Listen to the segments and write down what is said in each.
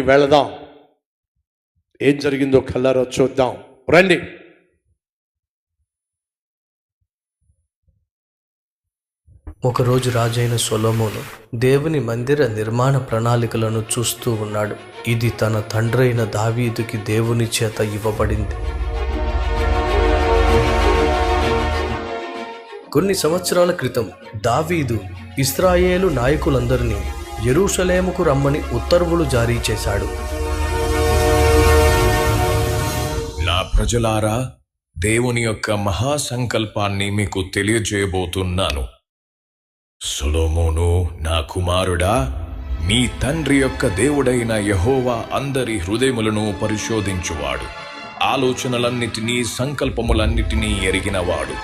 వెళదాం, ఏం జరిగిందో కళ్ళారా చూద్దాం రండి. ఒకరోజు రాజైన సొలొమోను దేవుని మందిర నిర్మాణ ప్రణాళికలను చూస్తూ ఉన్నాడు. ఇది తన తండ్రైన దావీదుకి దేవుని చేత ఇవ్వబడింది. కొన్ని సంవత్సరాల క్రితం దావీదు ఇశ్రాయేలు నాయకులందరినీ యెరూషలేముకు రమ్మని ఉత్తర్వులు జారీ చేశాడు. నా ప్రజలారా, దేవుని యొక్క మహాసంకల్పాన్ని మీకు తెలియజేయబోతున్నాను. సొలొమోను, నా కుమారుడా, నీ తండ్రి యొక్క దేవుడైన యెహోవా అందరి హృదయములను పరిశోధించువాడు, ఆలోచనలన్నిటినీ సంకల్పములన్నిటినీ ఎరిగినవాడు.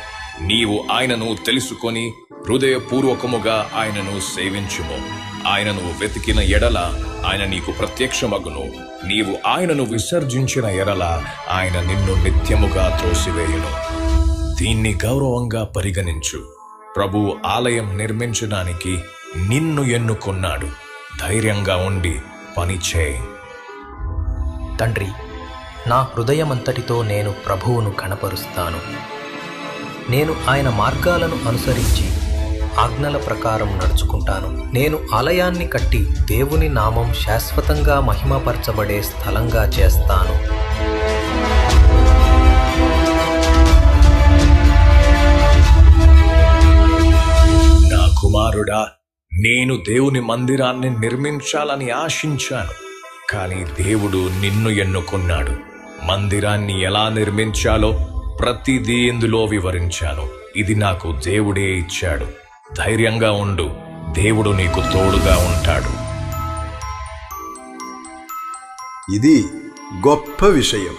నీవు ఆయనను తెలుసుకొని హృదయపూర్వకముగా ఆయనను సేవించుము. ఆయనను వెతికిన ఎడల ఆయన నీకు ప్రత్యక్షమగును. నీవు ఆయనను విసర్జించిన ఎడల ఆయన నిన్ను నిత్యముగా త్రోసివేయును. దీన్ని గౌరవంగా పరిగణించు. ప్రభు ఆలయం నిర్మించడానికి నిన్ను ఎన్నుకున్నాడు. ధైర్యంగా ఉండి పనిచేయి. తండ్రి, నా హృదయమంతటితో నేను ప్రభువును కనపరుస్తాను. నేను ఆయన మార్గాలను అనుసరించి ఆజ్ఞల ప్రకారం నడుచుకుంటాను. నేను ఆలయాన్ని కట్టి దేవుని నామం శాశ్వతంగా మహిమపరచబడే స్థలంగా చేస్తాను. నా కుమారుడా, నేను దేవుని మందిరాన్ని నిర్మించాలని ఆశించాను, కానీ దేవుడు నిన్ను ఎన్నుకున్నాడు. మందిరాన్ని ఎలా నిర్మించాలో ప్రతిదీ ఇందులో వివరించాను. ఇది నాకు దేవుడే ఇచ్చాడు. ధైర్యంగా ఉండు, దేవుడు నీకు తోడుగా ఉంటాడు. ఇది గొప్ప విషయం.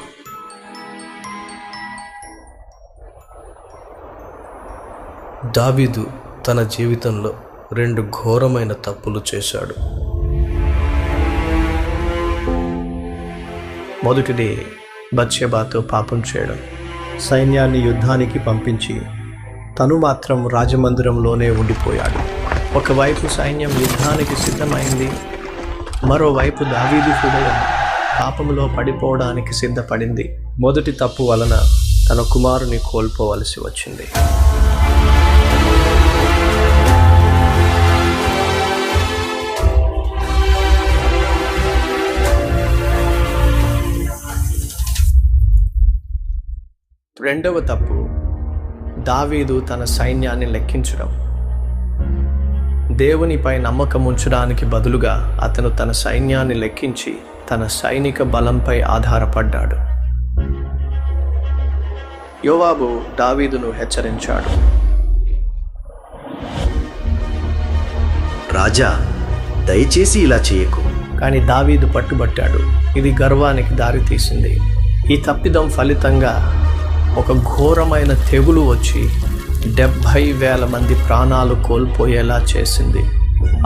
దావీదు తన జీవితంలో 2 ఘోరమైన తప్పులు చేశాడు. మొదటిది బత్షెబాతో పాపం చేయడం. సైన్యాన్ని యుద్ధానికి పంపించి తను మాత్రం రాజమందిరంలోనే ఉండిపోయాడు. ఒకవైపు సైన్యం యుద్ధానికి సిద్ధమైంది, మరోవైపు దావీదు హృదయం పాపంలో పడిపోవడానికి సిద్ధపడింది. మొదటి తప్పు వలన తన కుమారుని కోల్పోవలసి వచ్చింది. రెండవ తప్పు, దావీదు తన సైన్యాన్ని లెక్కించడం. దేవునిపై నమ్మకం ఉంచడానికి బదులుగా అతను తన సైన్యాన్ని లెక్కించి తన సైనిక బలంపై ఆధారపడ్డాడు. యోవాబు దావీదును హెచ్చరించాడు. రాజా, దయచేసి ఇలా చేయకు. కానీ దావీదు పట్టుబట్టాడు. ఇది గర్వానికి దారితీసింది. ఈ తప్పిదం ఫలితంగా ఒక ఘోరమైన తెగులు వచ్చి 70,000 మంది ప్రాణాలు కోల్పోయేలా చేసింది.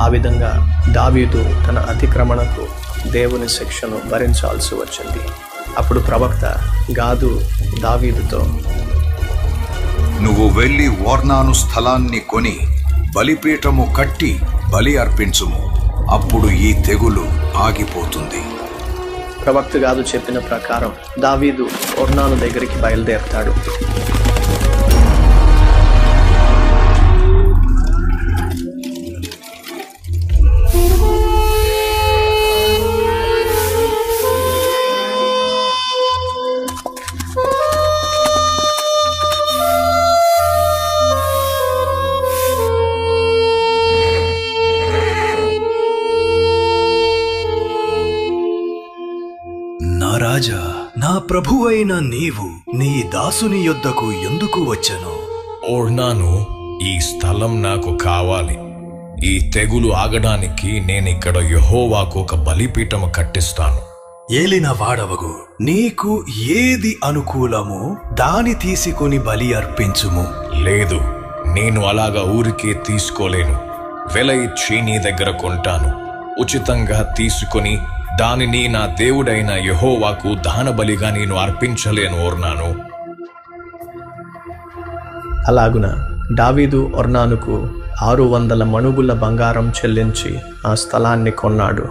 ఆ విధంగా దావీదు తన అతిక్రమణకు దేవుని శిక్షను భరించాల్సి వచ్చింది. అప్పుడు ప్రవక్త గాదు దావీదుతో, నువ్వు వెళ్ళి ఓర్నాను స్థలాన్ని కొని బలిపీఠము కట్టి బలి అర్పించుము. అప్పుడు ఈ తెగులు ఆగిపోతుంది. ప్రవక్త గాదు చెప్పిన ప్రకారం దావీదు ఒర్నాను దగ్గరికి బయలుదేరతాడు. రాజా, నా ప్రభువైన నీవు నీ దాసుని యొద్దకు ఎందుకు వచ్చెను? ఓర్నాను, ఈ స్థలం నాకు కావాలి. ఈ తెగులు ఆగడానికి నేనిక్కడ యెహోవాకు ఒక బలిపీఠము కట్టిస్తాను. ఏలిన వాడవగు, నీకు ఏది అనుకూలమో దాని తీసుకొని బలి అర్పించుము. లేదు, నేను అలాగా ఊరికే తీసుకోలేను. వెల ఇచ్చి నీ దగ్గర కొంటాను. ఉచితంగా తీసుకొని దానిని నా దేవుడైన యెహోవాకు దహనబలిగా నేను అర్పించలేను ఓర్నాను. అలాగున దావీదు ఒర్నానుకు 600 మణుగుల బంగారం చెల్లించి ఆ స్థలాన్ని కొన్నాడు.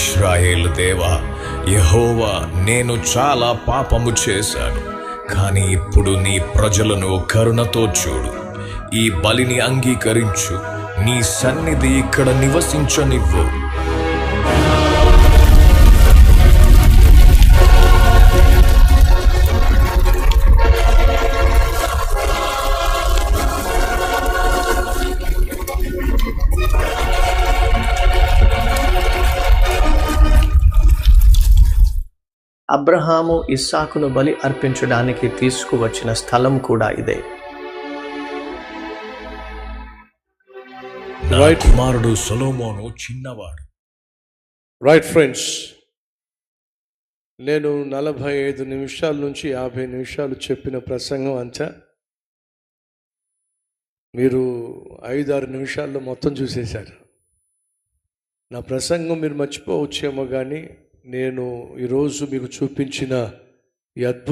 ఇశ్రాయేలు దేవా, యెహోవా, నేను చాలా పాపము చేశాను. కానీ ఇప్పుడు నీ ప్రజలను కరుణతో చూడు. ఈ బలిని అంగీకరించు. నీ సన్నిధి ఇక్కడ నివసించనివ్వు. అబ్రహాము ఇస్సాకును బలి అర్పించడానికి తీసుకువచ్చిన స్థలం కూడా ఇదే. నా కుమారుడు సొలొమోను చిన్నవాడు. రైట్ ఫ్రెండ్స్, నేను 45 నిమిషాల నుంచి 50 నిమిషాలు చెప్పిన ప్రసంగం అంతా మీరు 5-6 నిమిషాల్లో మొత్తం చూసేశారు. నా ప్రసంగం మీరు మర్చిపోవచ్చేమో, కానీ నేను ఈరోజు మీకు చూపించిన ఈ అద్భుత